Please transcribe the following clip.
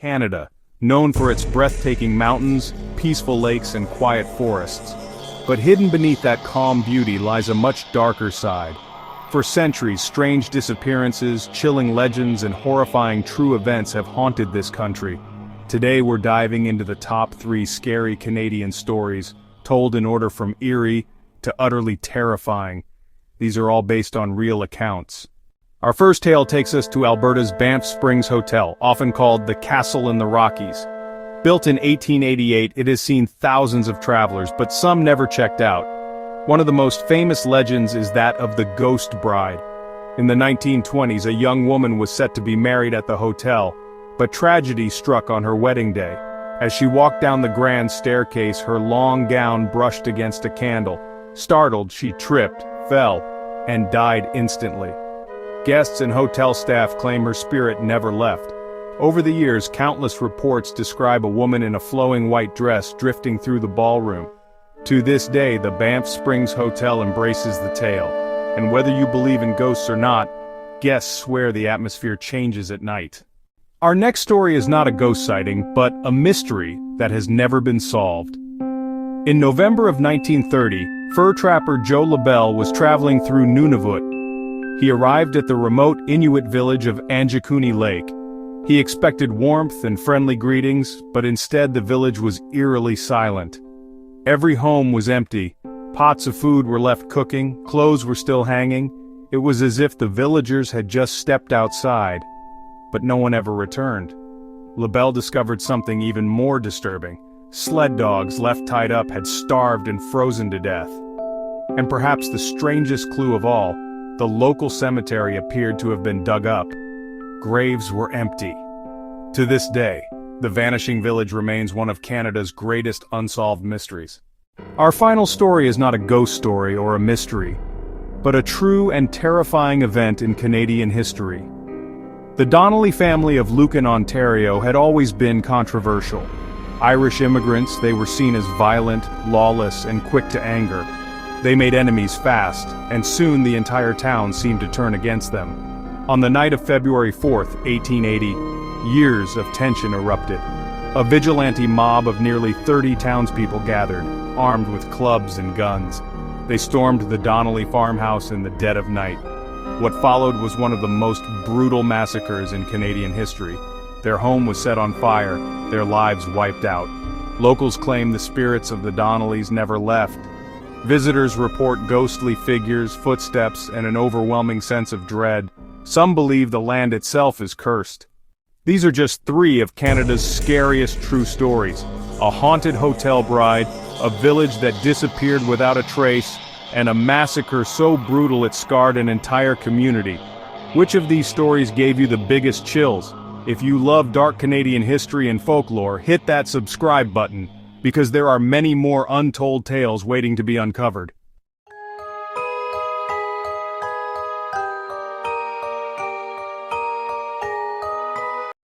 Canada, known for its breathtaking mountains, peaceful lakes, and quiet forests. But hidden beneath that calm beauty lies a much darker side. For centuries, strange disappearances, chilling legends, and horrifying true events have haunted this country. Today we're diving into the top 3 scary Canadian stories, told in order from eerie to utterly terrifying. These are all based on real accounts. Our first tale takes us to Alberta's Banff Springs Hotel, often called the Castle in the Rockies. Built in 1888, it has seen thousands of travelers, but some never checked out. One of the most famous legends is that of the Ghost Bride. In the 1920s, a young woman was set to be married at the hotel, but tragedy struck on her wedding day. As she walked down the grand staircase, her long gown brushed against a candle. Startled, she tripped, fell, and died instantly. Guests and hotel staff claim her spirit never left. Over the years, countless reports describe a woman in a flowing white dress drifting through the ballroom. To this day, the Banff Springs Hotel embraces the tale, and whether you believe in ghosts or not, guests swear the atmosphere changes at night. Our next story is not a ghost sighting, but a mystery that has never been solved. In November of 1930, fur trapper Joe LaBelle was traveling through Nunavut. He arrived at the remote Inuit village of Anjikuni Lake. He expected warmth and friendly greetings, but instead the village was eerily silent. Every home was empty. Pots of food were left cooking, clothes were still hanging. It was as if the villagers had just stepped outside. But no one ever returned. LaBelle discovered something even more disturbing. Sled dogs left tied up had starved and frozen to death. And perhaps the strangest clue of all, the local cemetery appeared to have been dug up. Graves were empty. To this day, the Vanishing Village remains one of Canada's greatest unsolved mysteries. Our final story is not a ghost story or a mystery, but a true and terrifying event in Canadian history. The Donnelly family of Lucan, Ontario had always been controversial. Irish immigrants, they were seen as violent, lawless, and quick to anger. They made enemies fast, and soon the entire town seemed to turn against them. On the night of February 4th, 1880, years of tension erupted. A vigilante mob of nearly 30 townspeople gathered, armed with clubs and guns. They stormed the Donnelly farmhouse in the dead of night. What followed was one of the most brutal massacres in Canadian history. Their home was set on fire, their lives wiped out. Locals claim the spirits of the Donnellys never left. Visitors report ghostly figures, footsteps, and an overwhelming sense of dread. Some believe the land itself is cursed. These are just 3 of Canada's scariest true stories. A haunted hotel bride, a village that disappeared without a trace, and a massacre so brutal it scarred an entire community. Which of these stories gave you the biggest chills? If you love dark Canadian history and folklore, hit that subscribe button, because there are many more untold tales waiting to be uncovered.